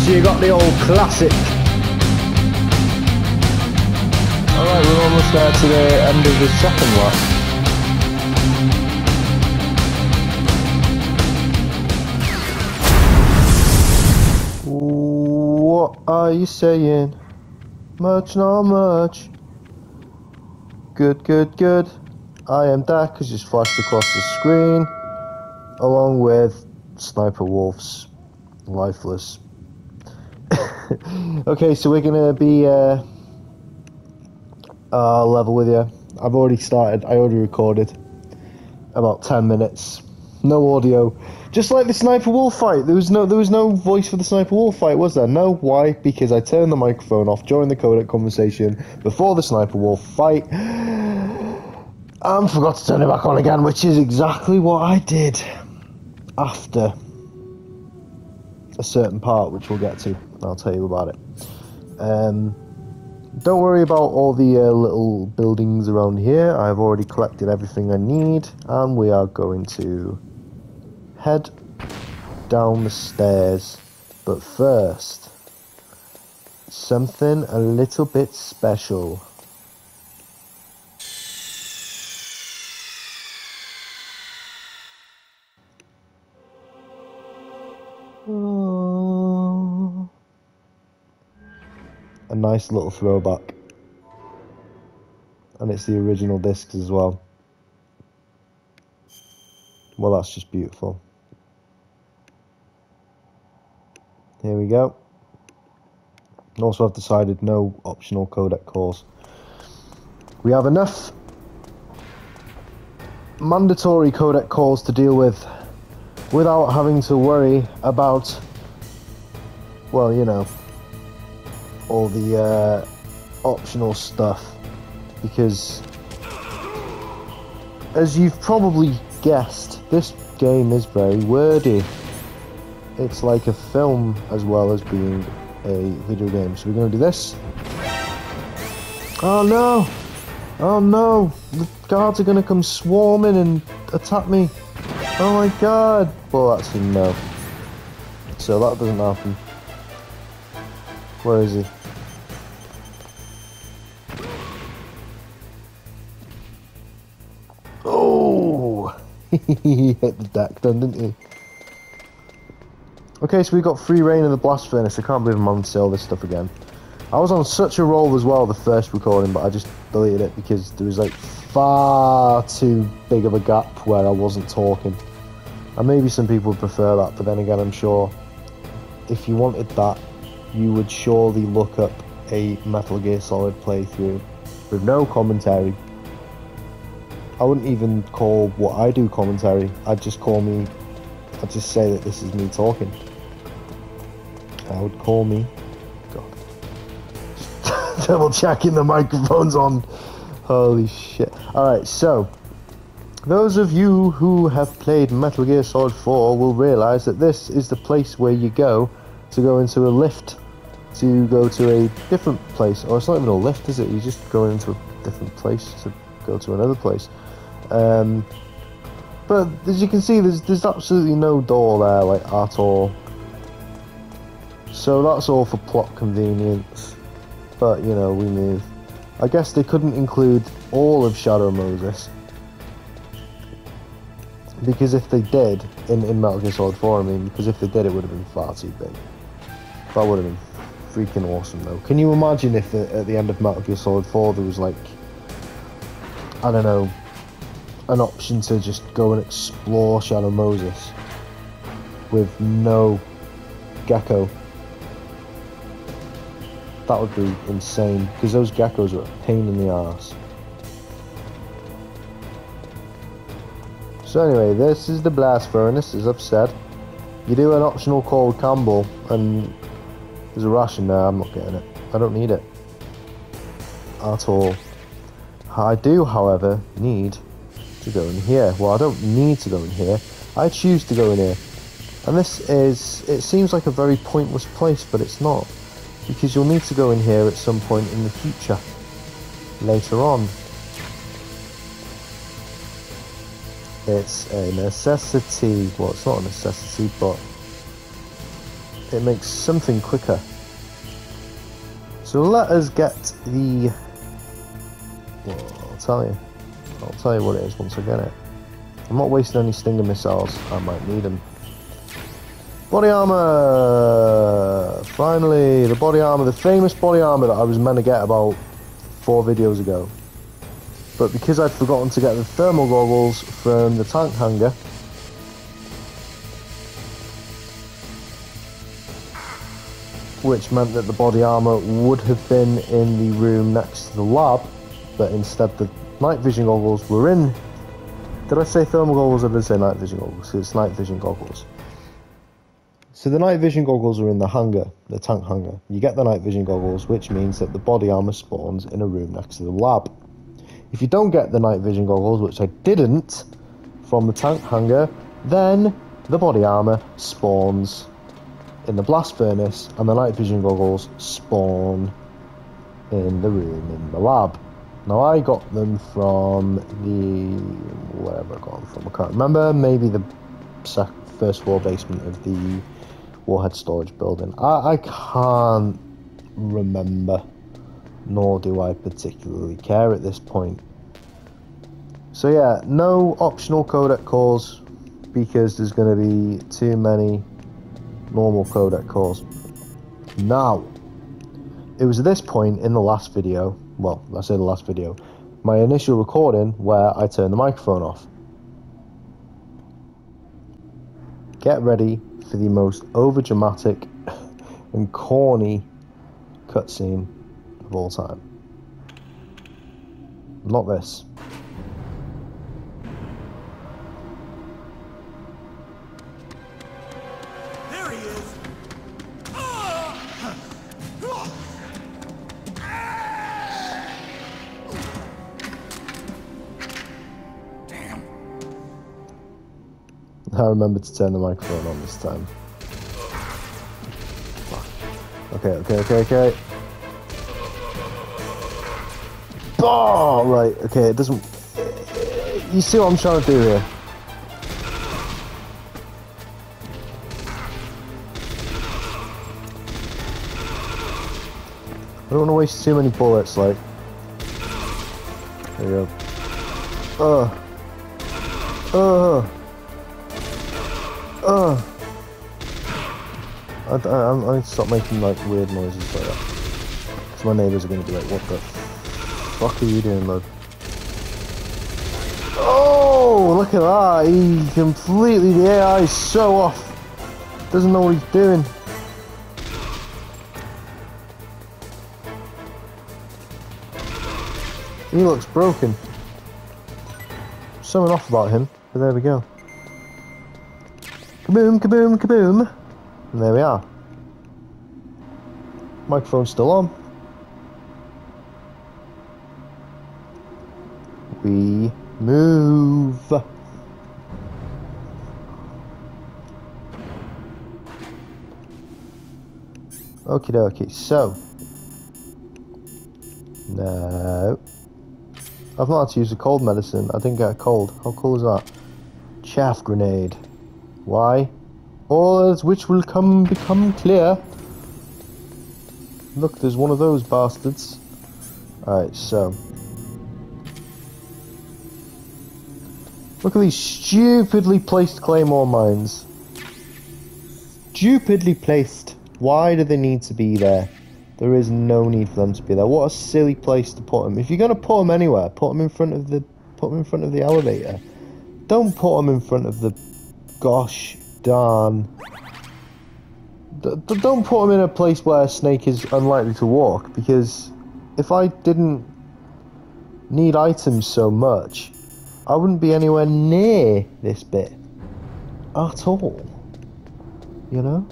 So you got the old classic. Alright, we're almost there to the end of the second lap. What are you saying? Much, not much. Good, good, good. I am Dak has just flashed across the screen, along with Sniper Wolf's lifeless. Okay, so we're gonna be level with you. I've already started. I already recorded about 10 minutes. No audio. Just like the Sniper Wolf fight. There was no voice for the Sniper Wolf fight, was there? No. Why? Because I turned the microphone off during the codec conversation before the Sniper Wolf fight. And forgot to turn it back on again, which is exactly what I did after a certain part, which we'll get to. I'll tell you about it. Don't worry about all the little buildings around here. I've already collected everything I need, and we are going to head down the stairs. But first, something a little bit special. A nice little throwback, and it's the original discs as well. Well, that's just beautiful. Here we go. Also, I've decided no optional codec calls. We have enough mandatory codec calls to deal with without having to worry about, well, you know, all the optional stuff, because as you've probably guessed, this game is very wordy. It's like a film as well as being a video game. So we're going to do this. Oh no! Oh no! The guards are going to come swarming and attack me. Oh my god! Well, actually no. So that doesn't happen. Where is he? Oh! He hit the deck then, didn't he? Okay, so we got free reign of the blast furnace. I can't believe I'm on sale this stuff again. I was on such a roll as well the first recording, but I just deleted it because there was like far too big of a gap where I wasn't talking. And maybe some people would prefer that, but then again, I'm sure if you wanted that, you would surely look up a Metal Gear Solid playthrough with no commentary. I wouldn't even call what I do commentary. I'd just say that this is me talking. I would call me... God. Double checking the microphone's on. Holy shit. Alright, so... those of you who have played Metal Gear Solid 4 will realise that this is the place where you go to go into a lift to go to a different place. Or it's not even a lift, is it? You just go into a different place to go to another place. But as you can see, there's absolutely no door there, like, at all. So that's all for plot convenience. But, you know, we move. I guess they couldn't include all of Shadow Moses. Because if they did, in Metal Gear Solid 4, I mean, because if they did, it would have been far too big. That would have been freaking awesome, though. Can you imagine if at the end of Metal Gear Solid 4 there was, like, I don't know, an option to just go and explore Shadow Moses with no Gecko? That would be insane, because those geckos are a pain in the arse. So anyway, this is the blast furnace, as I've said. You do an optional called Campbell, and there's a ration there. I'm not getting it. I don't need it at all. I do, however, need to go in here. Well, I don't need to go in here. I choose to go in here. And this is... it seems like a very pointless place, but it's not. Because you'll need to go in here at some point in the future. Later on. It's a necessity. Well, it's not a necessity, but it makes something quicker. So let us get the... Well, I'll tell you what it is once I get it. I'm not wasting any Stinger missiles, I might need them. Body armor! Finally, the body armor, the famous body armor that I was meant to get about 4 videos ago. But because I'd forgotten to get the thermal goggles from the tank hangar, which meant that the body armor would have been in the room next to the lab, but instead the night vision goggles were in... Did I say thermal goggles or did I say night vision goggles? It's night vision goggles. So the night vision goggles are in the hangar, the tank hangar. You get the night vision goggles, which means that the body armor spawns in a room next to the lab. If you don't get the night vision goggles, which I didn't, from the tank hangar, then the body armor spawns in the blast furnace, and the night vision goggles spawn in the room in the lab. Now I got them from the... wherever I got them from, I can't remember. Maybe the first floor basement of the warhead storage building. I can't remember, nor do I particularly care at this point. So yeah, no optional codec cores, because there's going to be too many normal codec cores. Now, it was at this point in the last video, well, I say the last video, my initial recording, where I turned the microphone off. Get ready for the most overdramatic and corny cutscene of all time. Not this. There he is. Damn. I remember to turn the microphone on this time. Okay. Oh, right, okay, it doesn't... You see what I'm trying to do here? I don't want to waste too many bullets, like... There you go. I need to stop making like weird noises like that. Because my neighbours are going to be like, what the fuck are you doing, love? Oh, look at that! He completely, the AI is so off. Doesn't know what he's doing. He looks broken. Something off about him, but there we go. Kaboom, kaboom, kaboom. And there we are. Microphone's still on. We move. Okie dokie, so. No. I've not had to use a cold medicine. I didn't get a cold. How cool is that? Chaff grenade. Why? All which will become clear. Look, there's one of those bastards. Alright, so. Look at these stupidly placed claymore mines. Stupidly placed. Why do they need to be there? There is no need for them to be there. What a silly place to put them. If you're going to put them anywhere, put them in front of the elevator. Don't put them in front of the gosh darn. Don't put them in a place where a snake is unlikely to walk, because if I didn't need items so much, I wouldn't be anywhere near this bit at all. You know?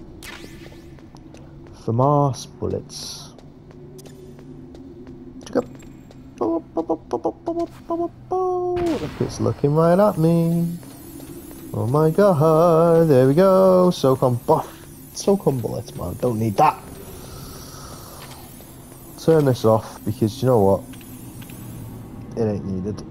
FAMAS bullets. Look, it's looking right at me. Oh my god, there we go. SOCOM bullets, man. Don't need that. Turn this off, because you know what? It ain't needed.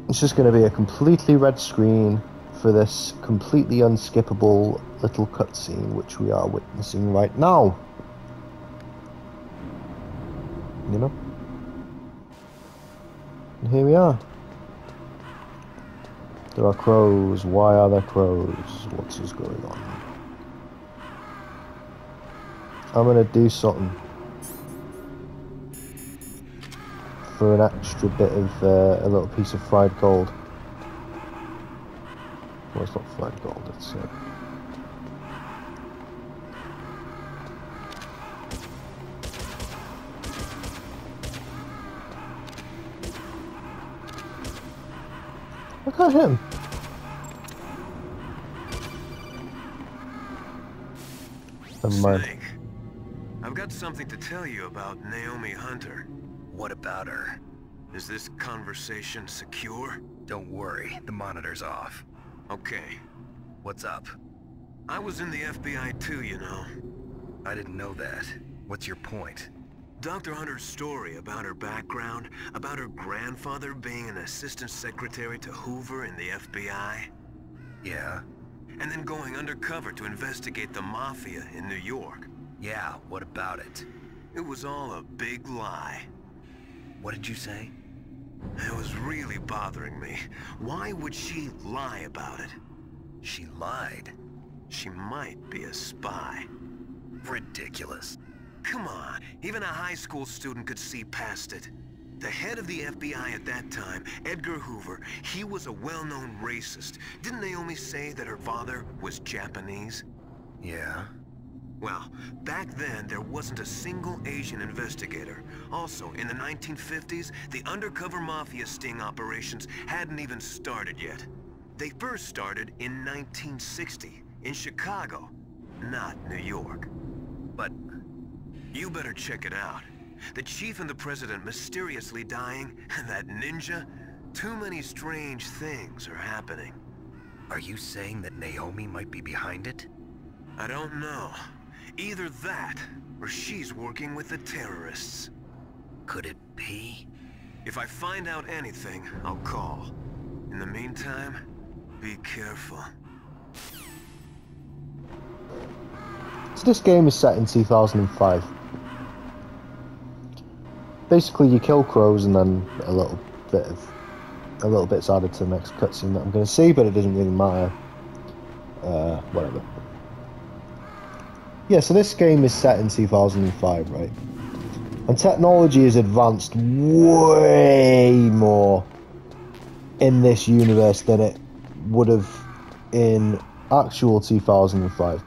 It's just going to be a completely red screen for this completely unskippable little cutscene, which we are witnessing right now. You know? And here we are. There are crows. Why are there crows? What is going on? I'm gonna do something for an extra bit of a little piece of fried gold. Well, it's not fried gold, it's look at him. Never mind. Snake, I've got something to tell you about Naomi Hunter. What about her? Is this conversation secure? Don't worry, the monitor's off. Okay. What's up? I was in the FBI too, you know. I didn't know that. What's your point? Dr. Hunter's story about her background, about her grandfather being an assistant secretary to Hoover in the FBI. Yeah? And then going undercover to investigate the Mafia in New York. Yeah, what about it? It was all a big lie. What did you say? It was really bothering me. Why would she lie about it? She lied? She might be a spy. Ridiculous. Come on, even a high school student could see past it. The head of the FBI at that time, Edgar Hoover, he was a well-known racist. Didn't Naomi say that her father was Japanese? Yeah? Well, back then, there wasn't a single Asian investigator. Also, in the 1950s, the undercover Mafia sting operations hadn't even started yet. They first started in 1960, in Chicago, not New York. But you better check it out. The chief and the president mysteriously dying, and that ninja, too many strange things are happening. are you saying that Naomi might be behind it? I don't know. Either that, or she's working with the terrorists. Could it be? If I find out anything, I'll call. In the meantime, be careful. So this game is set in 2005. Basically, you kill crows and then a little bit's added to the next cutscene that I'm going to see, but it doesn't really matter. Whatever. Yeah, so this game is set in 2005, right? And technology has advanced way more in this universe than it would have in actual 2005.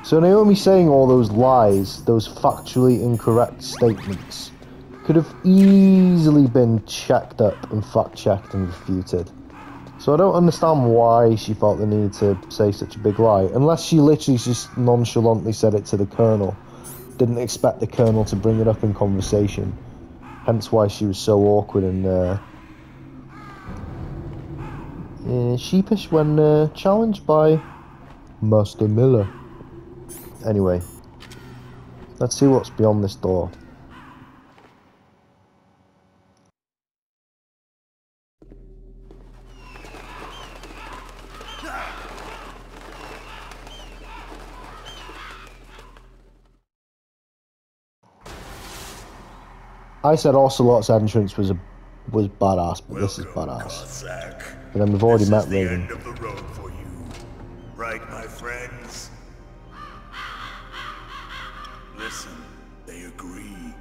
So Naomi saying all those lies, those factually incorrect statements, could have easily been checked up and fact-checked and refuted. So I don't understand why she felt the need to say such a big lie, unless she literally just nonchalantly said it to the Colonel. Didn't expect the Colonel to bring it up in conversation. Hence why she was so awkward and sheepish when challenged by Master Miller. Anyway, let's see what's beyond this door. I said Ocelot's entrance was badass, but this is badass. Cossack. And then we've already met This is the Raven. end of the road for you. Right, my friends? Listen, they agree.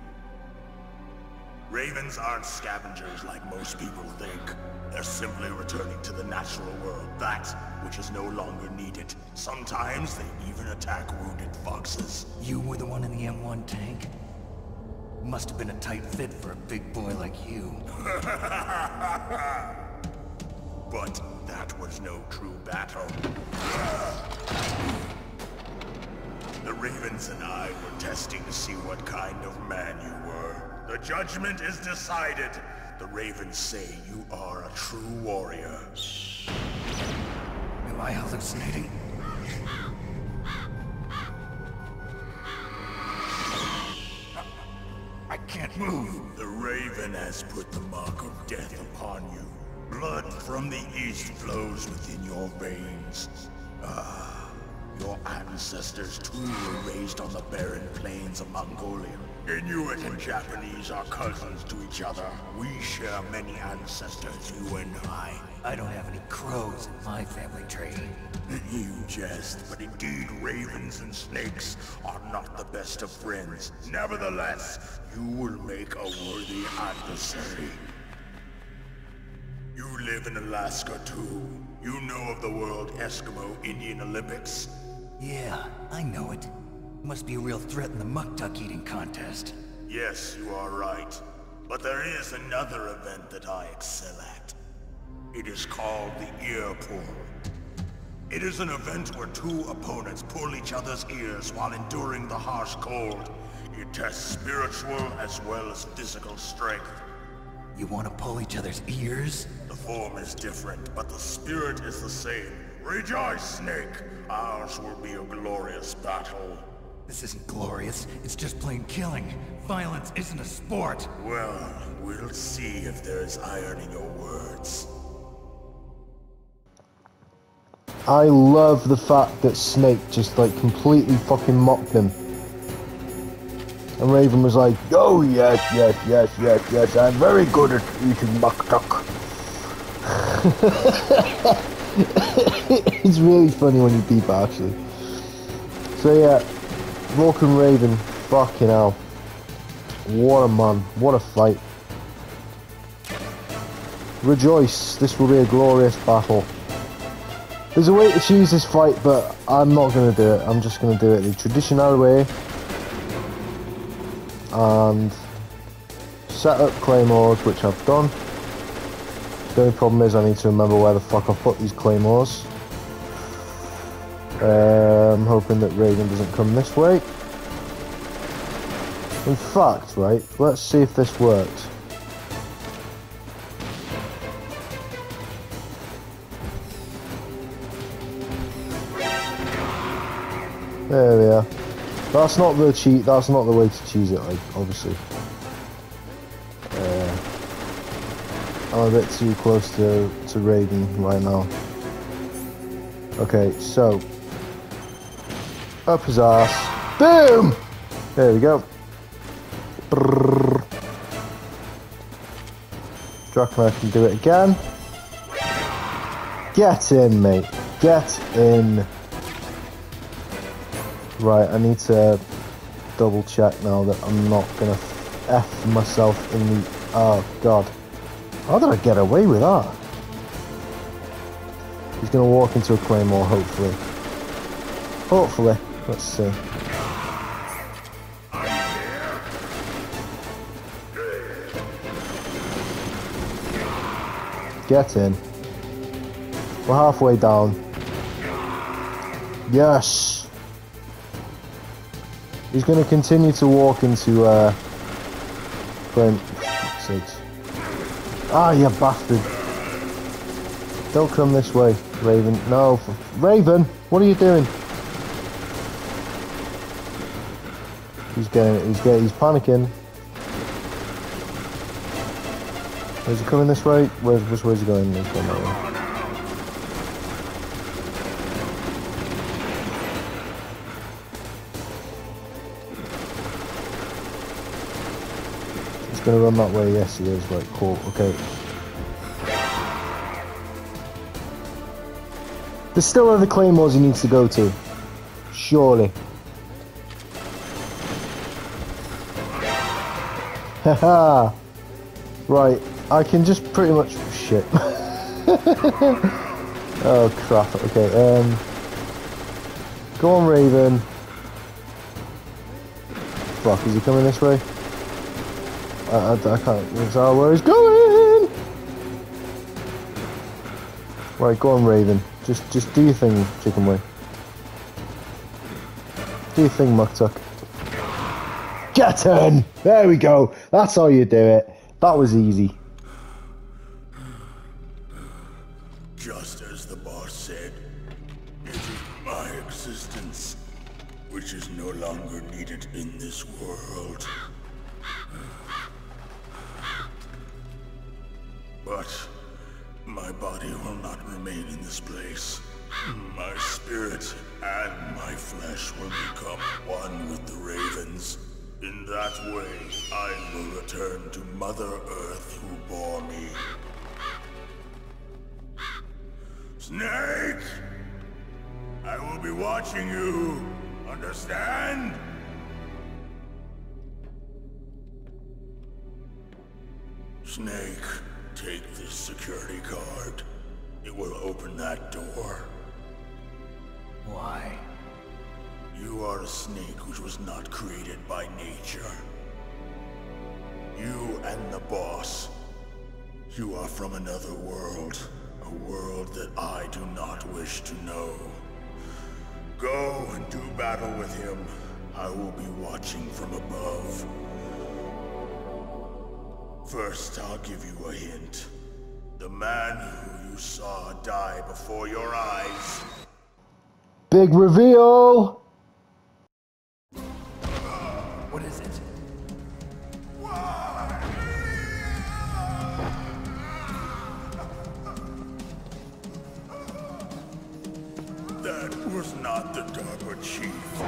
Ravens aren't scavengers like most people think. They're simply returning to the natural world, that which is no longer needed. Sometimes they even attack wounded foxes. You were the one in the M1 tank? Must have been a tight fit for a big boy like you. But that was no true battle. The Ravens and I were testing to see what kind of man you were. The judgment is decided. The Ravens say you are a true warrior. Am I hallucinating? I can't move. The Raven has put the mark of death upon you. Blood from the east flows within your veins. Ah, your ancestors too were raised on the barren plains of Mongolia. Inuit and Japanese are cousins to each other. We share many ancestors, you and I. I don't have any crows in my family tree. You jest, but indeed ravens and snakes are not the best of friends. Nevertheless, you will make a worthy adversary. You live in Alaska too. You know of the World Eskimo Indian Olympics? Yeah, I know it. Must be a real threat in the muck-duck eating contest. Yes, you are right. But there is another event that I excel at. It is called the Ear Pull. It is an event where two opponents pull each other's ears while enduring the harsh cold. It tests spiritual as well as physical strength. You want to pull each other's ears? The form is different, but the spirit is the same. Rejoice, Snake! Ours will be a glorious battle. This isn't glorious, it's just plain killing. Violence isn't a sport. Well, we'll see if there's iron in your words. I love the fact that Snake just like completely fucking mocked him. And Raven was like, oh yes, yes, yes, yes, yes, I'm very good at eating muck-duck. It's really funny when you peep it, actually. So yeah, Vulcan Raven, fucking hell. What a man, what a fight. Rejoice, this will be a glorious battle. There's a way to choose this fight, but I'm not going to do it. I'm just going to do it the traditional way. And set up claymores, which I've done. The only problem is I need to remember where the fuck I've put these claymores. I'm hoping that Raven doesn't come this way. In fact, right, let's see if this works. There we are. That's not the cheat. That's not the way to choose it. Like, obviously, I'm a bit too close to Raven right now. Okay, so up his ass. Boom. There we go. Dracula can do it again. Get in, mate. Get in. Right, I need to double check now that I'm not gonna F myself in the... Oh, God. How did I get away with that? He's gonna walk into a claymore, hopefully. Hopefully. Let's see. Get in. We're halfway down. Yes! He's going to continue to walk into, Flame. Ah, you bastard. Don't come this way, Raven. No. Raven, what are you doing? He's he's panicking. Is he coming this way? Which way is he going? He's going that way. Gonna run that way, yes he is, right, cool, okay. There's still other claymores he needs to go to. Surely. Haha. Right, I can just pretty much... Shit. Oh crap, okay, go on Raven. Fuck, is he coming this way? I can't tell where he's going. Right, go on, Raven. Just do your thing, Chicken Wing. Do your thing, Muck-Tuck. Get in! There we go. That's how you do it. That was easy. Just as the boss said, it is my existence which is no longer needed in this world. But My body will not remain in this place. My spirit and my flesh will become one with the ravens. In that way, I will return to Mother Earth who bore me. Snake! I will be watching you. Understand? Snake, take this security card. It will open that door. Why? You are a snake which was not created by nature. You and the boss. You are from another world. A world that I do not wish to know. Go and do battle with him. I will be watching from above. First, I'll give you a hint. The man who you saw die before your eyes. Big reveal! What is it? That was not the DARPA chief.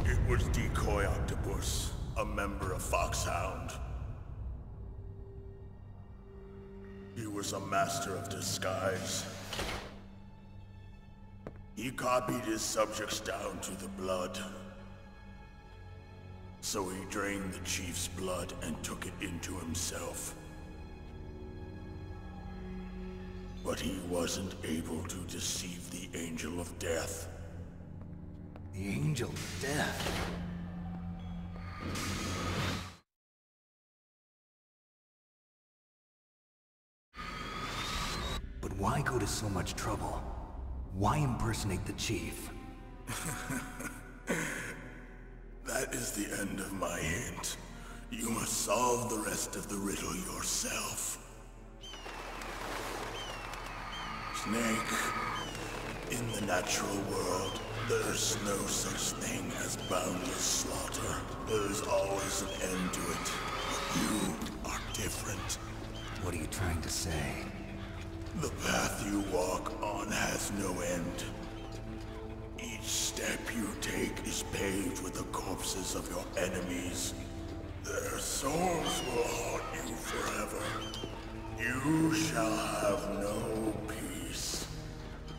It was Decoy Octopus, a member of Foxhound. He was a master of disguise. He copied his subjects down to the blood. So he drained the chief's blood and took it into himself. But he wasn't able to deceive the Angel of Death. The Angel of Death. But why go to so much trouble? Why impersonate the chief? That is the end of my hint. You must solve the rest of the riddle yourself. Snake, in the natural world, there's no such thing as boundless slaughter. There's always an end to it. But you are different. What are you trying to say? The path you walk on has no end. Each step you take is paved with the corpses of your enemies. Their souls will haunt you forever. You shall have no peace.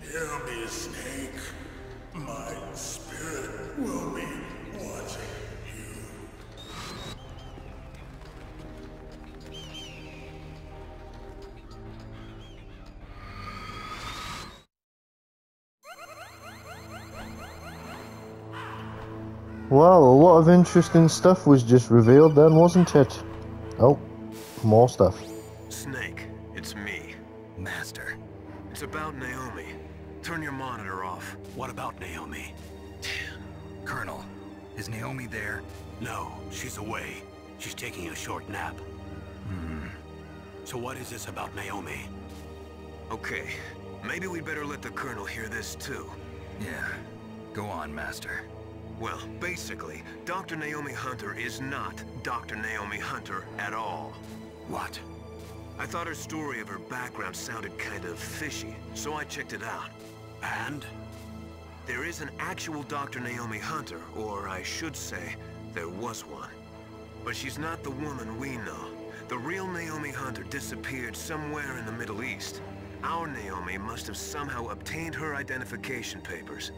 Hear me, Snake. My spirit will be watching you. Well, a lot of interesting stuff was just revealed then, wasn't it? Oh, more stuff. Snake, it's me. Master. It's about Naomi. Turn your monitor off. What about Naomi? Colonel, is Naomi there? No, she's away. She's taking a short nap. So what is this about Naomi? Okay, maybe we'd better let the Colonel hear this too. Yeah. Go on, Master. Well, basically, Dr. Naomi Hunter is not Dr. Naomi Hunter at all. What? I thought her story of her background sounded kind of fishy, so I checked it out. And? There is an actual Dr. Naomi Hunter, or I should say, there was one. But she's not the woman we know. The real Naomi Hunter disappeared somewhere in the Middle East. Our Naomi must have somehow obtained her identification papers.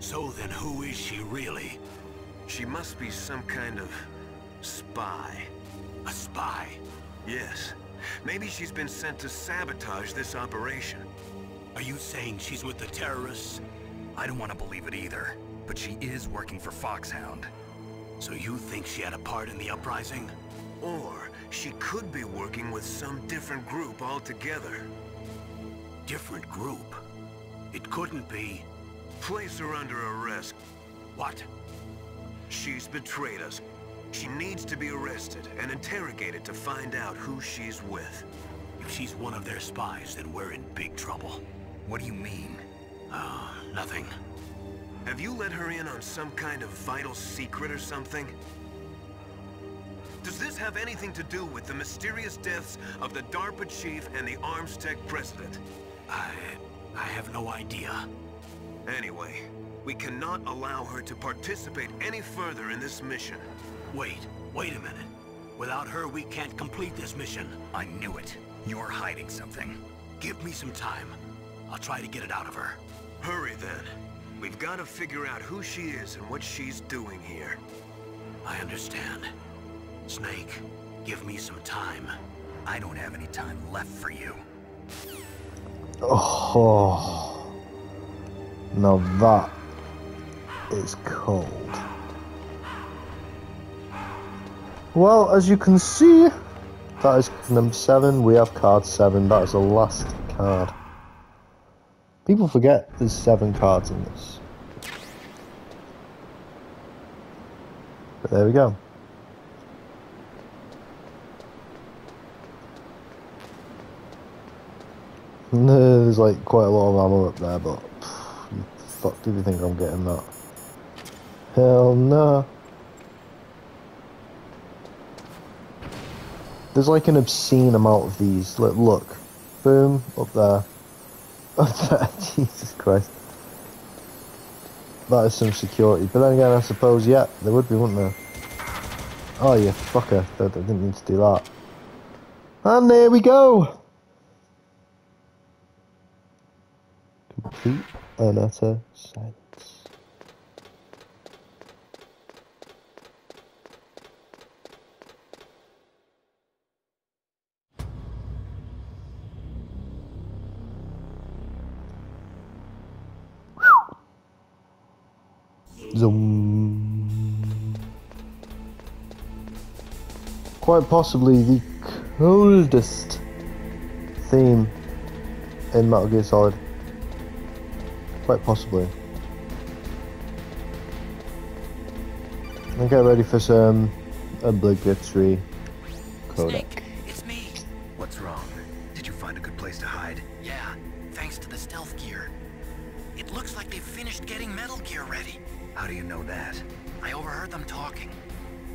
So then who is she really? She must be some kind of spy. A spy? Yes. Maybe she's been sent to sabotage this operation. Are you saying she's with the terrorists? I don't want to believe it either, but she is working for Foxhound. So you think she had a part in the uprising? Or she could be working with some different group altogether. Different group? It couldn't be... Place her under arrest. What? She's betrayed us. She needs to be arrested and interrogated to find out who she's with. If she's one of their spies, then we're in big trouble. What do you mean? Nothing. Have you let her in on some kind of vital secret or something? Does this have anything to do with the mysterious deaths of the DARPA chief and the Armstech president? I have no idea. Anyway, we cannot allow her to participate any further in this mission. Wait a minute. Without her, we can't complete this mission. I knew it. You're hiding something. Give me some time. I'll try to get it out of her. Hurry then. We've got to figure out who she is and what she's doing here. I understand. Snake, give me some time. I don't have any time left for you. Oh, now that is cold. Well, as you can see, that is number 7. We have card 7. That is the last card. People forget there's 7 cards in this. But there we go. There's like quite a lot of ammo up there, but fuck, do you think I'm getting that? Hell no. There's like an obscene amount of these. Look. Boom, up there. Up there, Jesus Christ. That is some security. But then again, I suppose, yeah, there would be, wouldn't there? Oh, you fucker. I didn't need to do that. And there we go! Complete and utter silence. Zoom. Quite possibly the coldest theme in Metal Gear Solid. Quite possibly. And get ready for some obligatory codec. Snake, it's me. What's wrong? Did you find a good place to hide? Yeah, thanks to the stealth gear. It looks like they've finished getting Metal Gear ready. How do you know that? I overheard them talking.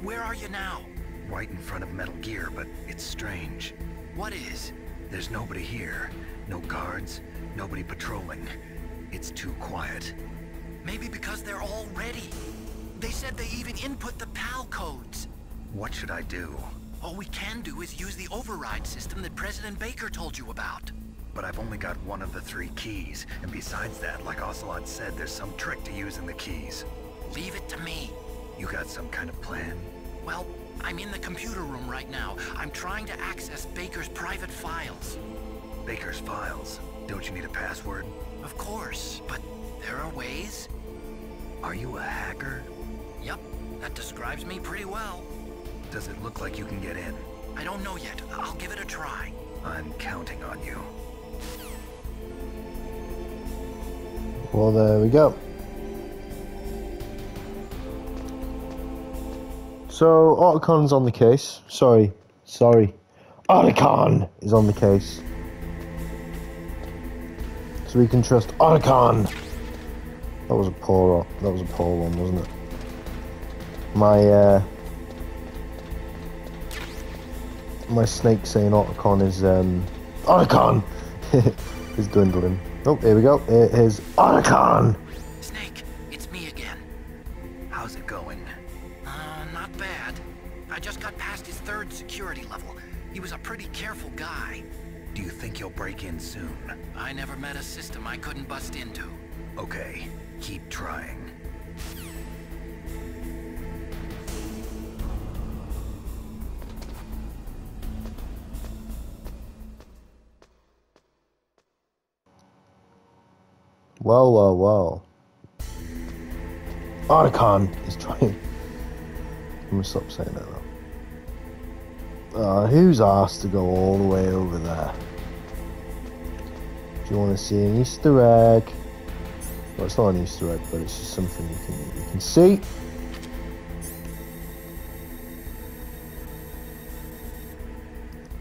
Where are you now? Right in front of Metal Gear, but it's strange. What is? There's nobody here. No guards, nobody patrolling. It's too quiet. Maybe because they're all ready. They said they even input the PAL codes. What should I do? All we can do is use the override system that President Baker told you about. But I've only got one of the 3 keys, and besides that, like Ocelot said, there's some trick to using the keys. Leave it to me. You got some kind of plan? Well, I'm in the computer room right now. I'm trying to access Baker's private files. Baker's files? Don't you need a password? Of course, but there are ways. Are you a hacker? Yep, that describes me pretty well. Does it look like you can get in? I don't know yet. I'll give it a try. I'm counting on you. Well, there we go. So, Otacon on the case. Sorry. Otacon is on the case. So we can trust Otacon. That was a poor one, wasn't it? My snake saying Otacon is Otacon is dwindling. Oh, here we go. Here's Otacon. Snake, it's me again. How's it going? Not bad. I just got past his 3rd security level. He was a pretty careful guy. Do you think you'll break in soon? I never met a system I couldn't bust into. Okay, keep trying. Well. Otacon is trying. I'm gonna stop saying that though. Who's asked to go all the way over there? Do you want to see an Easter egg? Well, it's not an Easter egg, but it's just something you can see.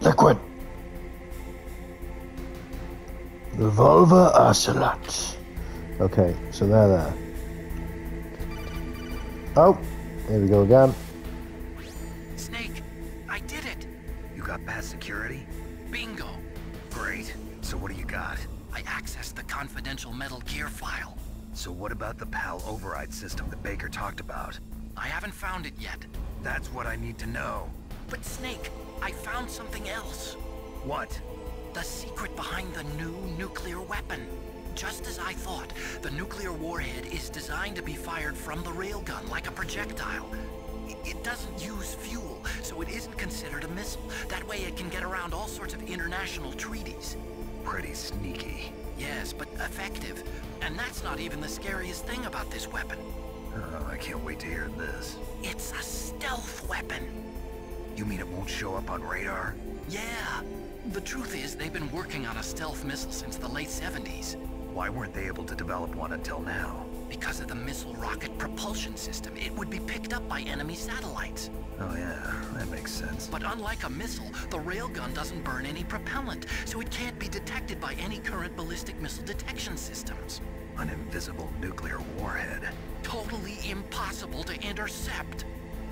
Liquid. Revolver Ocelot. Okay, so they're there. Oh, here we go again. Snake, Bingo. Great. So what do you got? I accessed the confidential Metal Gear file. So what about the PAL override system that Baker talked about? I haven't found it yet. That's what I need to know. But Snake, I found something else. What? The secret behind the new nuclear weapon. Just as I thought, the nuclear warhead is designed to be fired from the railgun like a projectile. It doesn't use fuel, so it isn't considered a missile. That way it can get around all sorts of international treaties. Pretty sneaky. Yes, but effective. And that's not even the scariest thing about this weapon. Oh, I can't wait to hear this. It's a stealth weapon. You mean it won't show up on radar? Yeah. The truth is, they've been working on a stealth missile since the late 70s. Why weren't they able to develop one until now? Because of the missile rocket propulsion system, it would be picked up by enemy satellites. Oh yeah, that makes sense. But unlike a missile, the railgun doesn't burn any propellant, so it can't be detected by any current ballistic missile detection systems. An invisible nuclear warhead. Totally impossible to intercept.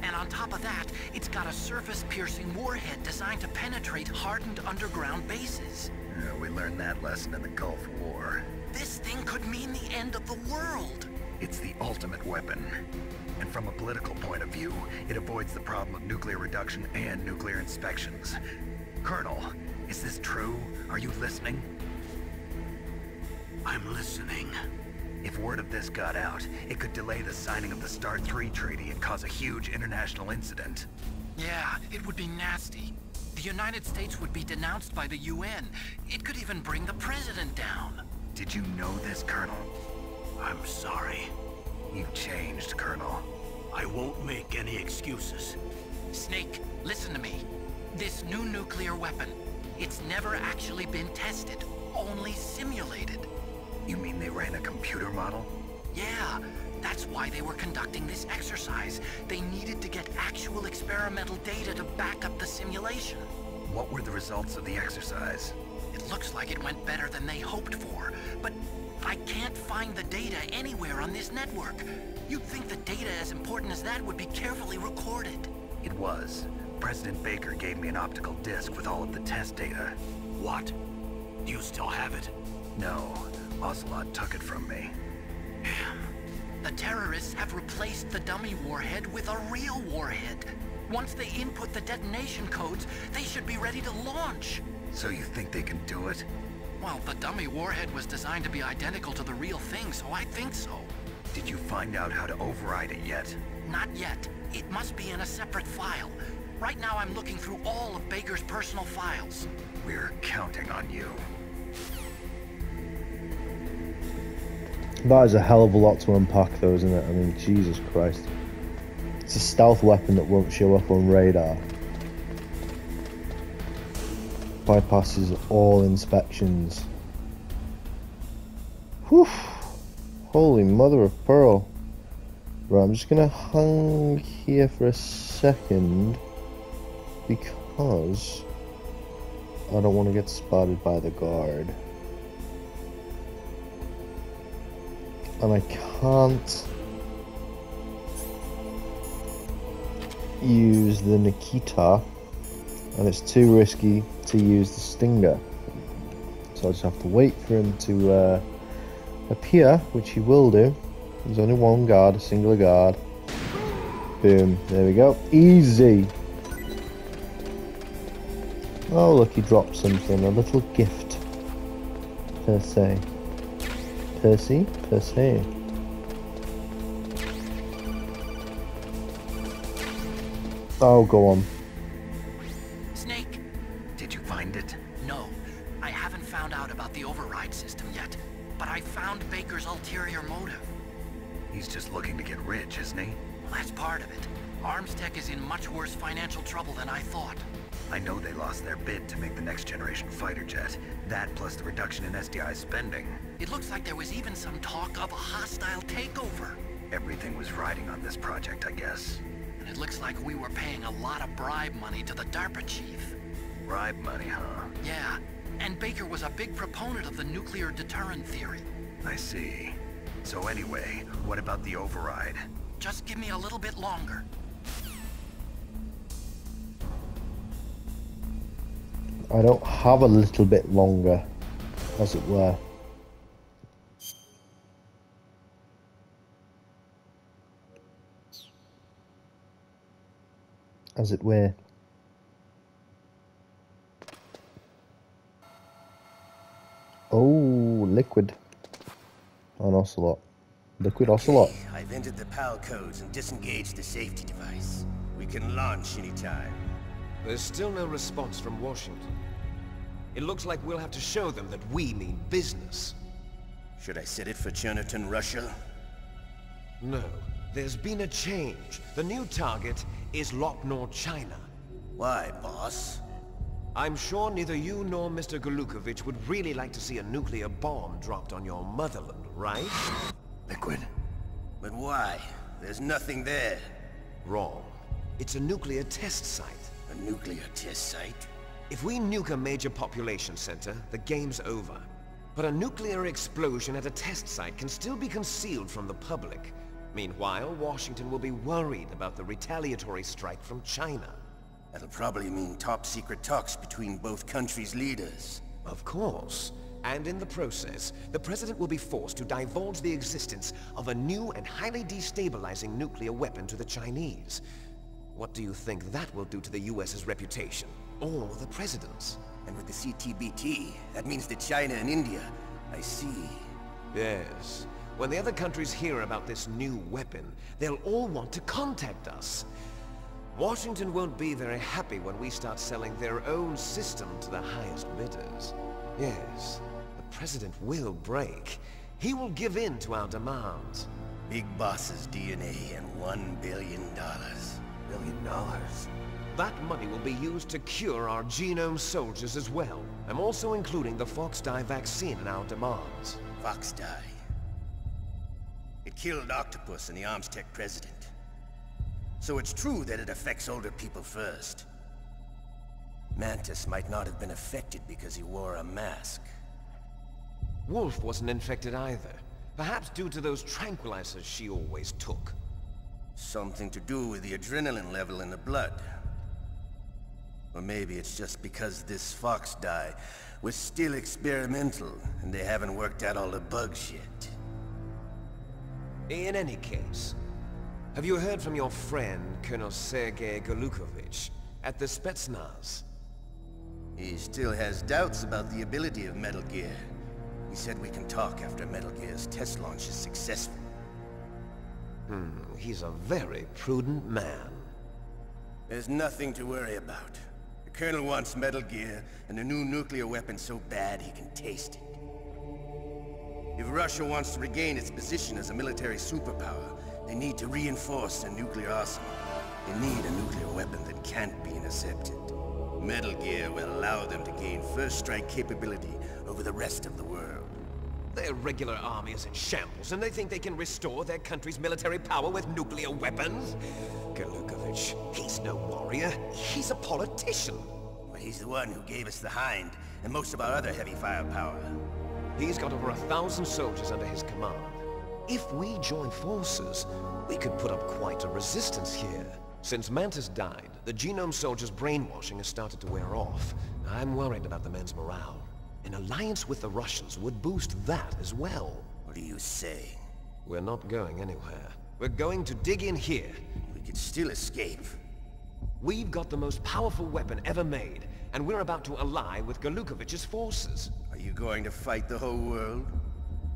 And on top of that, it's got a surface-piercing warhead designed to penetrate hardened underground bases. Yeah, we learned that lesson in the Gulf War. This thing could mean the end of the world. It's the ultimate weapon. And from a political point of view, it avoids the problem of nuclear reduction and nuclear inspections. Colonel, is this true? Are you listening? I'm listening. If word of this got out, it could delay the signing of the START 3 treaty and cause a huge international incident. Yeah, it would be nasty. The United States would be denounced by the UN. It could even bring the president down. Did you know this, Colonel? I'm sorry. You've changed, Colonel. I won't make any excuses. Snake, listen to me. This new nuclear weapon, it's never actually been tested, only simulated. You mean they ran a computer model? Yeah, that's why they were conducting this exercise. They needed to get actual experimental data to back up the simulation. What were the results of the exercise? It looks like it went better than they hoped for, but I can't find the data anywhere on this network. You'd think the data as important as that would be carefully recorded. It was. President Baker gave me an optical disc with all of the test data. What? Do you still have it? No, Ocelot took it from me. Damn. The terrorists have replaced the dummy warhead with a real warhead. Once they input the detonation codes, they should be ready to launch. So you think they can do it? Well, the dummy warhead was designed to be identical to the real thing, so I think so. Did you find out how to override it yet? Not yet. It must be in a separate file. Right now I'm looking through all of Baker's personal files. We're counting on you. That is a hell of a lot to unpack though, isn't it? I mean, Jesus Christ. It's a stealth weapon that won't show up on radar. Bypasses all inspections. Whew. Holy mother of pearl. Right, I'm just gonna hang here for a second because I don't want to get spotted by the guard. And I can't use the Nikita, and it's too risky to use the Stinger. So I just have to wait for him to appear, which he will do. There's only one guard, a singular guard. Boom, there we go. Easy. Oh look, he dropped something, a little gift. Per se. Percy? Per se. Oh, go on. Snake? Did you find it? No. I haven't found out about the override system yet. But I found Baker's ulterior motive. He's just looking to get rich, isn't he? Well, that's part of it. Armstech is in much worse financial trouble than I thought. I know they lost their bid to make the next generation fighter jet. That plus the reduction in SDI spending. It looks like there was even some talk of a hostile takeover. Everything was riding on this project, I guess. And it looks like we were paying a lot of bribe money to the DARPA chief. Bribe money, huh? Yeah, and Baker was a big proponent of the nuclear deterrent theory. I see. So anyway, what about the override? Just give me a little bit longer. I don't have a little bit longer, as it were. As it were. Oh, liquid. An ocelot. Liquid ocelot. Okay, I've entered the PAL codes and disengaged the safety device. We can launch anytime. There's still no response from Washington. It looks like we'll have to show them that we mean business. Should I set it for Cherniton, Russia? No. There's been a change. The new target is Locknor, China. Why, boss? I'm sure neither you nor Mr. Golukovich would really like to see a nuclear bomb dropped on your motherland, right? Liquid. But why? There's nothing there. Wrong. It's a nuclear test site. A nuclear test site? If we nuke a major population center, the game's over. But a nuclear explosion at a test site can still be concealed from the public. Meanwhile, Washington will be worried about the retaliatory strike from China. That'll probably mean top-secret talks between both countries' leaders. Of course. And in the process, the President will be forced to divulge the existence of a new and highly destabilizing nuclear weapon to the Chinese. What do you think that will do to the US's reputation? Or the President's? And with the CTBT, that means that China and India... I see. Yes. When the other countries hear about this new weapon, they'll all want to contact us. Washington won't be very happy when we start selling their own system to the highest bidders. Yes, the President will break. He will give in to our demands. Big Boss's DNA and $1 billion. $1 billion? That money will be used to cure our genome soldiers as well. I'm also including the Fox-Die vaccine in our demands. Fox-Die? It killed Octopus and the Armstech president. So it's true that it affects older people first. Mantis might not have been affected because he wore a mask. Wolf wasn't infected either. Perhaps due to those tranquilizers she always took. Something to do with the adrenaline level in the blood. Or maybe it's just because this Fox-Die was still experimental and they haven't worked out all the bugs yet. In any case, have you heard from your friend, Colonel Sergei Golukovich, at the Spetsnaz? He still has doubts about the ability of Metal Gear. He said we can talk after Metal Gear's test launch is successful. He's a very prudent man. There's nothing to worry about. The Colonel wants Metal Gear and a new nuclear weapon so bad he can taste it. If Russia wants to regain its position as a military superpower, they need to reinforce their nuclear arsenal. They need a nuclear weapon that can't be intercepted. Metal Gear will allow them to gain first strike capability over the rest of the world. Their regular army is in shambles, and they think they can restore their country's military power with nuclear weapons? Golukovich, he's no warrior. He's a politician. But he's the one who gave us the Hind and most of our other heavy firepower. He's got over 1,000 soldiers under his command. If we join forces, we could put up quite a resistance here. Since Mantis died, the genome soldiers' brainwashing has started to wear off. I'm worried about the men's morale. An alliance with the Russians would boost that as well. What are you saying? We're not going anywhere. We're going to dig in here. We could still escape. We've got the most powerful weapon ever made, and we're about to ally with Golukovich's forces. Are you going to fight the whole world?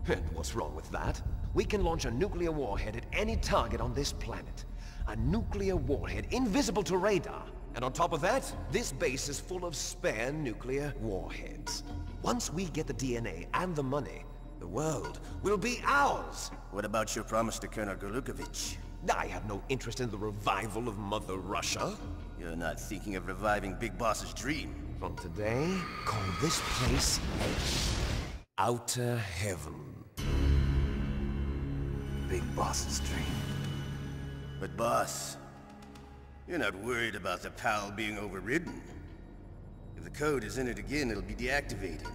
And what's wrong with that? We can launch a nuclear warhead at any target on this planet. A nuclear warhead invisible to radar. And on top of that, this base is full of spare nuclear warheads. Once we get the DNA and the money, the world will be ours! What about your promise to Colonel Golukovich? I have no interest in the revival of Mother Russia. You're not thinking of reviving Big Boss's dream. From today, call this place Outer Heaven. Big Boss's dream. But boss, you're not worried about the PAL being overridden. If the code is entered again, it'll be deactivated.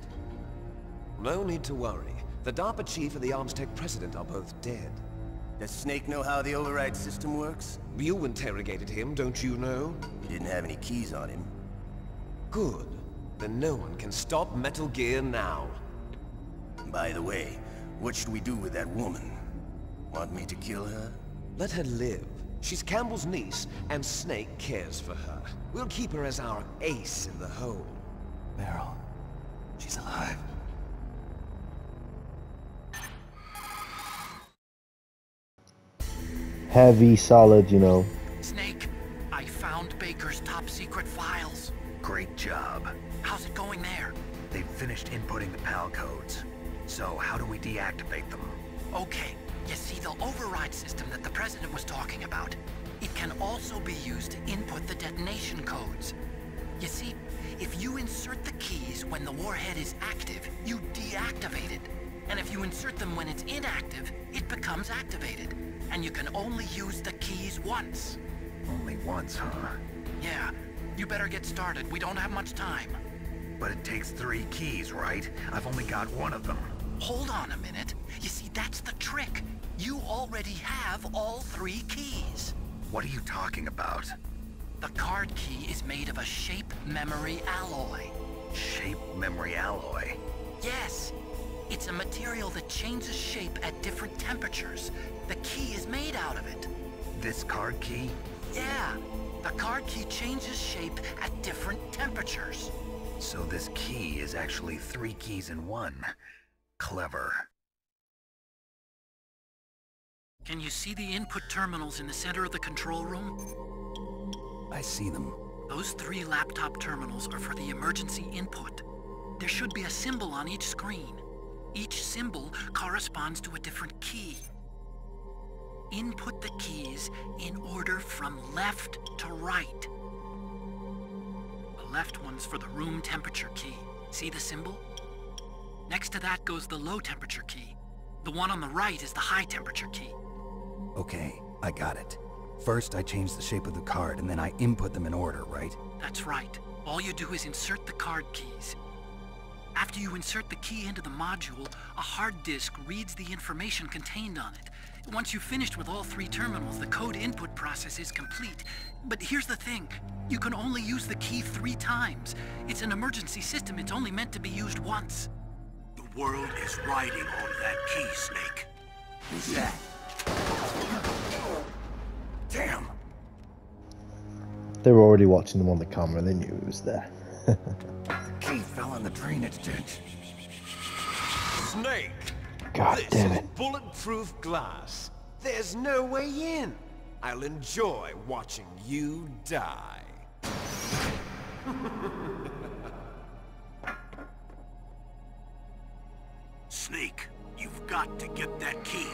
No need to worry. The DARPA chief and the Armstech president are both dead. Does Snake know how the override system works? You interrogated him, don't you know? He didn't have any keys on him. Good. then no one can stop Metal Gear now. By the way, what should we do with that woman? Want me to kill her? Let her live. She's Campbell's niece, and Snake cares for her. We'll keep her as our ace in the hole. Meryl, she's alive. Heavy, solid, you know. Snake, I found Baker's top secret files. Great job. How's it going there? They've finished inputting the PAL codes. So how do we deactivate them? Okay, you see the override system that the President was talking about. It can also be used to input the detonation codes. You see, if you insert the keys when the warhead is active, you deactivate it. And if you insert them when it's inactive, it becomes activated. And you can only use the keys once. Only once, huh? Yeah, you better get started. We don't have much time. But it takes 3 keys, right? I've only got 1 of them. Hold on a minute. You see, that's the trick. You already have all 3 keys. What are you talking about? The card key is made of a shape memory alloy. Shape memory alloy? Yes. It's a material that changes shape at different temperatures. The key is made out of it. This card key? Yeah. The card key changes shape at different temperatures. So this key is actually 3 keys in 1. Clever. Can you see the input terminals in the center of the control room? I see them. Those 3 laptop terminals are for the emergency input. There should be a symbol on each screen. Each symbol corresponds to a different key. Input the keys in order from left to right. The left one's for the room temperature key. See the symbol? Next to that goes the low temperature key. The one on the right is the high temperature key. Okay, I got it. First, I change the shape of the card, and then I input them in order, right? That's right. All you do is insert the card keys. After you insert the key into the module, a hard disk reads the information contained on it. Once you've finished with all 3 terminals, the code input process is complete. But here's the thing. You can only use the key 3 times. It's an emergency system. It's only meant to be used once. The world is riding on that key, Snake. Who's that? Damn! They were already watching them on the camera. They knew it was there. Key fell in the drainage ditch. Snake! God This damn is it. bulletproof glass. There's no way in. I'll enjoy watching you die. Snake, you've got to get that key.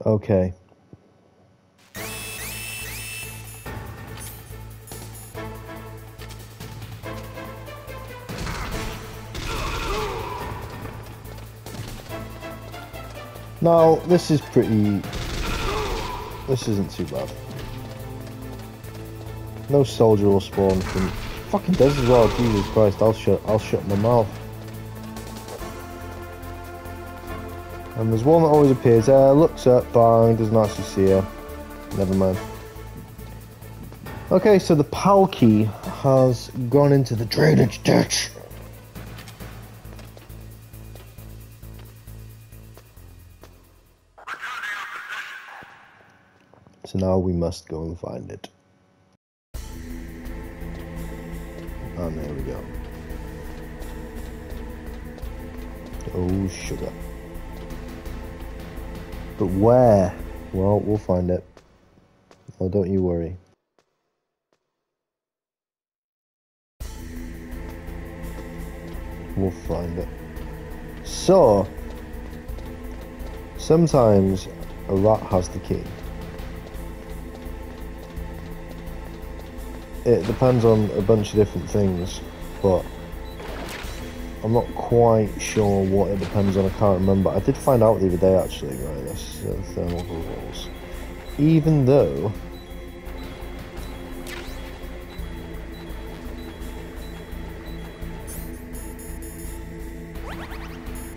Okay. Now, this is pretty... This isn't too bad. No soldier will spawn from... Fucking does as well, Jesus Christ, I'll shut my mouth. And there's one that always appears there, looks up, bang, doesn't actually see her. Never mind. Okay, so the PAL key has gone into the drainage ditch. So now we must go and find it. And there we go. Oh, sugar. But where? Well, we'll find it. Oh, don't you worry. We'll find it. So, sometimes a rat has the key. It depends on a bunch of different things, but I'm not quite sure what it depends on. I can't remember. I did find out the other day actually, right, this thermal goggles. Even though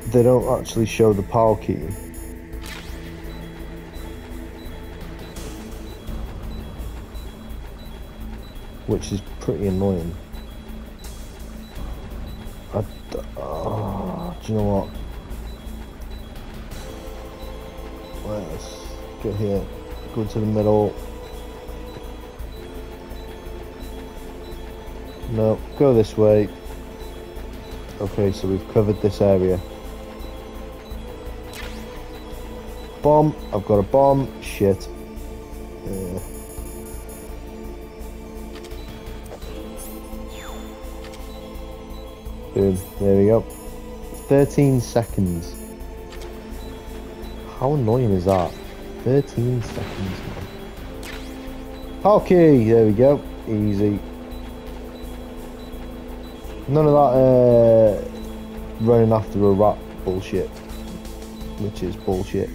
they don't actually show the PAL key. which is pretty annoying. Do you know what? Let's get here, go to the middle. No, go this way. Okay, so we've covered this area. Bomb, I've got a bomb. Shit. Boom, there we go. 13 seconds. How annoying is that? 13 seconds, man. Okay, there we go. Easy. None of that running after a rat bullshit. Which is bullshit.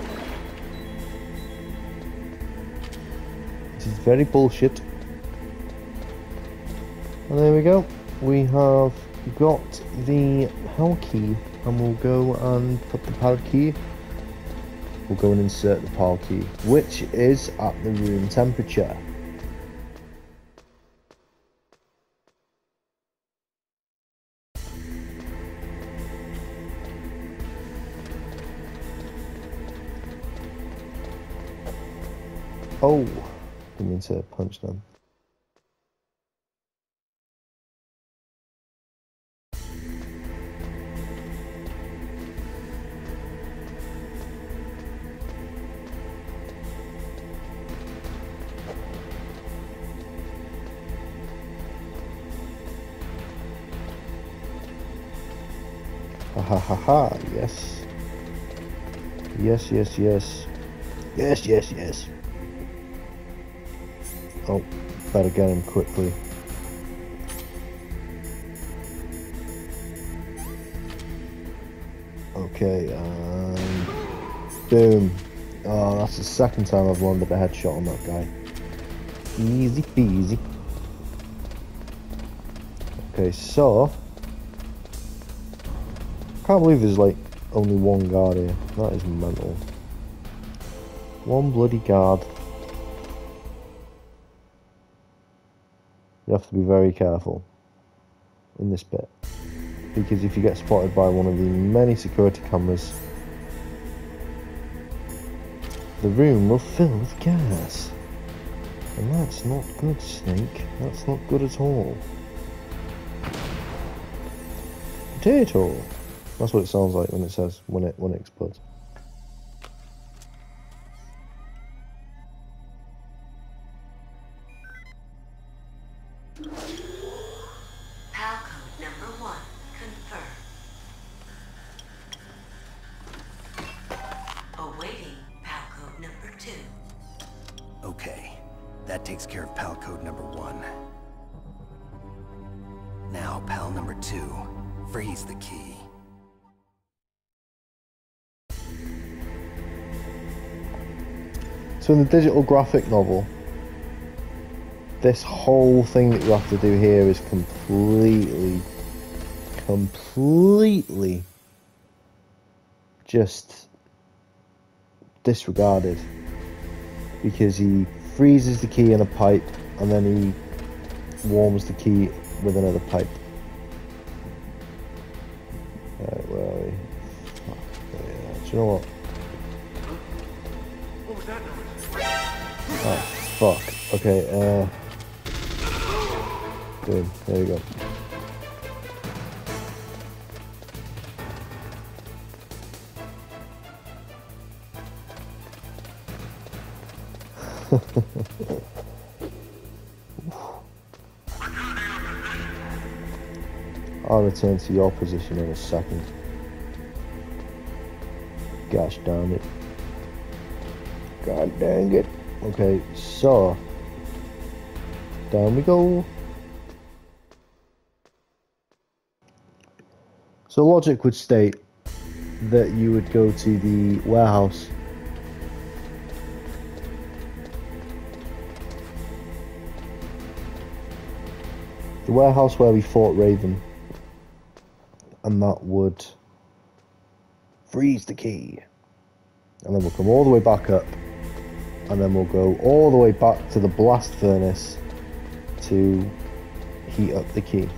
This is very bullshit. And there we go. We have got the PAL key, and we'll go and put the PAL key. We'll go and insert the PAL key, which is at the room temperature. Oh, didn't mean to punch them. Ha ha ha, yes. Yes, yes, yes. Yes, yes, yes. Oh, better get him quickly. Okay, and boom. Oh, that's the second time I've landed a headshot on that guy. Easy peasy. Okay, so can't believe there's like only one guard here. That is mental. One bloody guard. You have to be very careful in this bit, because if you get spotted by one of the many security cameras, the room will fill with gas. And that's not good, Snake. That's not good at all. Potato! That's what it sounds like when it says, when it explodes. PAL code number 1 confirmed. Awaiting PAL code number 2. Okay, that takes care of PAL code number 1. Now, PAL number 2, freeze the key. So in the digital graphic novel, this whole thing that you have to do here is completely just disregarded, because he freezes the key in a pipe and then he warms the key with another pipe. Right, where are we? Do you know what? What was that noise? Oh, fuck. Okay, good, there we go. I'll return to your position in a second. Gosh darn it. God dang it. Okay, so down we go. So logic would state that you would go to the warehouse. The warehouse where we fought Raven. And that would freeze the key. And then we'll come all the way back up. And then we'll go all the way back to the blast furnace to heat up the key.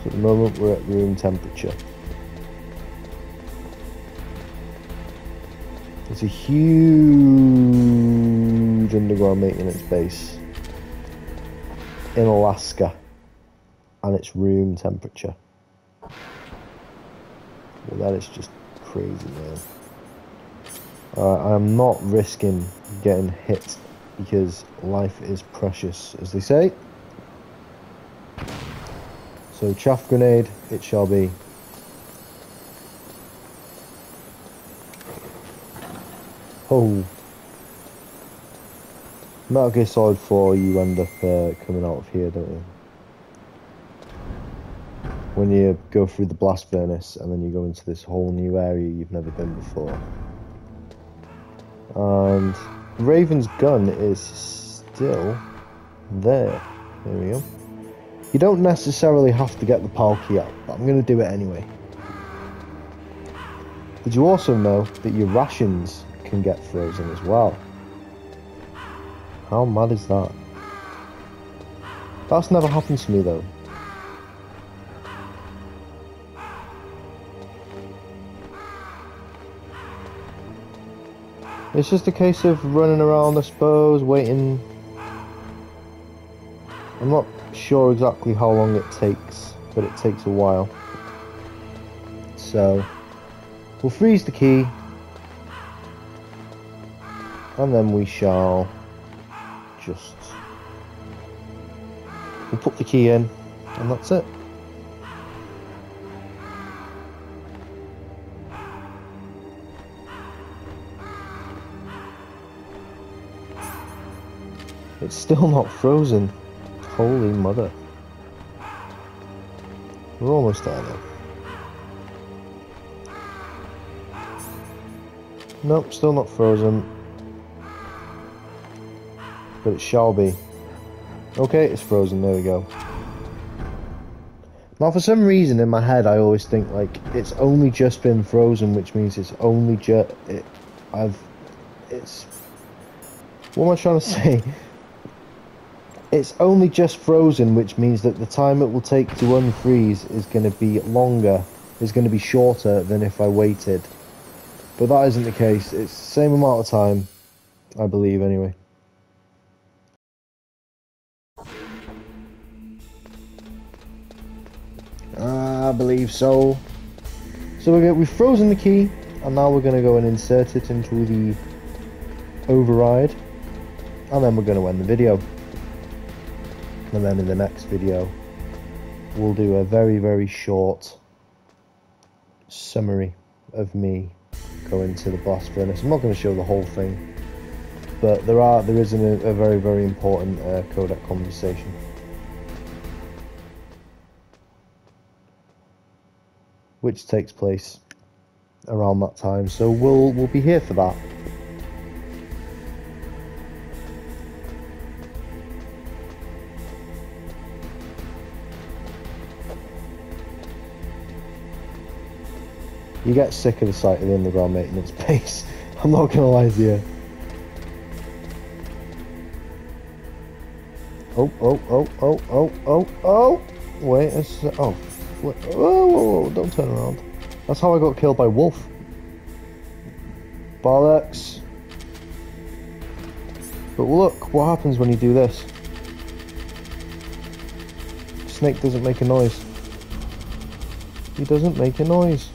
So at the moment we're at room temperature. It's a huge underground maintenance base in Alaska, and it's room temperature. Well, that is just crazy, man. I'm not risking getting hit because life is precious, as they say. So chaff grenade it shall be. Oh, Metal Gear Solid 4, you end up coming out of here, don't you? When you go through the blast furnace and then you go into this whole new area you've never been before. And Raven's gun is still there. There we go. You don't necessarily have to get the PAL key out, but I'm going to do it anyway. Did you also know that your rations can get frozen as well? How mad is that? That's never happened to me though. It's just a case of running around, I suppose, waiting. I'm not sure exactly how long it takes, but it takes a while. So, we'll freeze the key, and then we shall just... we'll put the key in, and that's it. It's still not frozen. Holy mother. We're almost there now. Nope, still not frozen. But it shall be. Okay, it's frozen, there we go. Now for some reason in my head I always think like it's only just been frozen, which means it's only just what am I trying to say? It's only just frozen, which means that the time it will take to unfreeze is going to be longer, is going to be shorter than if I waited. But that isn't the case. It's the same amount of time, I believe, anyway. I believe so. So we've frozen the key, and now we're going to go and insert it into the override, and then we're going to end the video. And then in the next video, we'll do a very, very short summary of me going to the blast furnace. I'm not going to show the whole thing, but there is a very, very important codec conversation. Which takes place around that time, so we'll be here for that. You get sick of the sight of the underground maintenance base. I'm not gonna lie to you. Oh! Wait, whoa, don't turn around. That's how I got killed by Wolf. Bollocks. But look, what happens when you do this? Snake doesn't make a noise. He doesn't make a noise.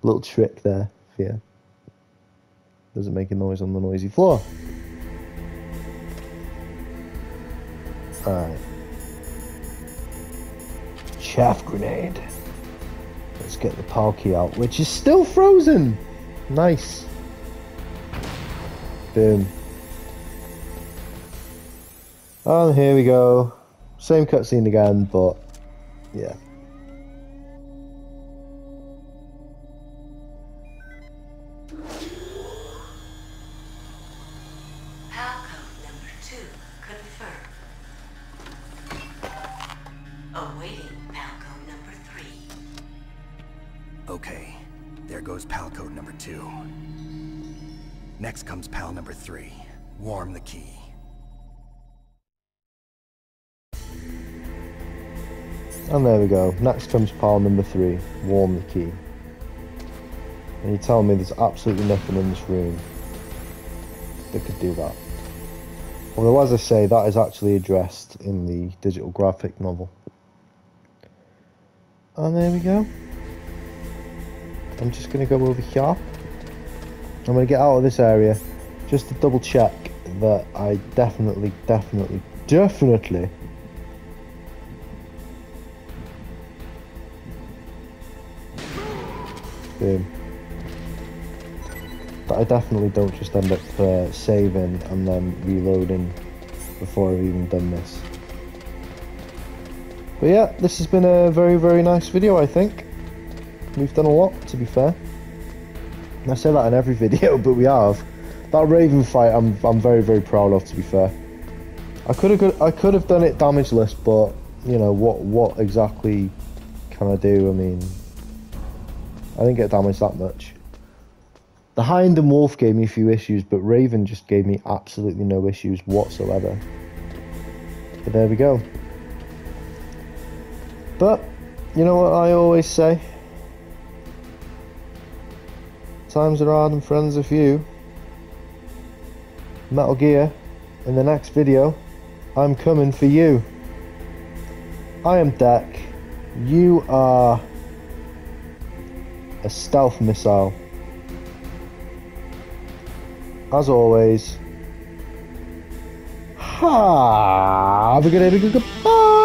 Little trick there, yeah. Doesn't make a noise on the noisy floor. Alright. Chaff grenade. Let's get the PAL key out, which is still frozen. Nice. Boom. And here we go. Same cutscene again, but yeah. Okay, there goes PAL code number 2. Next comes pal number 3. Warm the key. And there we go. Next comes pile number 3. Warm the key. And you tell me there's absolutely nothing in this room that could do that. Although, as I say, that is actually addressed in the digital graphic novel. And there we go. I'm just going to go over here. I'm going to get out of this area just to double check that I definitely boom. That I definitely don't just end up saving and then reloading before I've even done this. But yeah, this has been a very nice video, I think. We've done a lot, to be fair. I say that in every video, but we have. That Raven fight, I'm very proud of, to be fair. I could have done it damageless, but you know what exactly can I do? I mean, I didn't get damaged that much. The Hind and Wolf gave me a few issues, but Raven just gave me absolutely no issues whatsoever. But there we go. But you know what I always say? Times are hard and friends are few. Metal Gear, in the next video, I'm coming for you. I am Deck. You are a stealth missile. As always, have a good day, goodbye.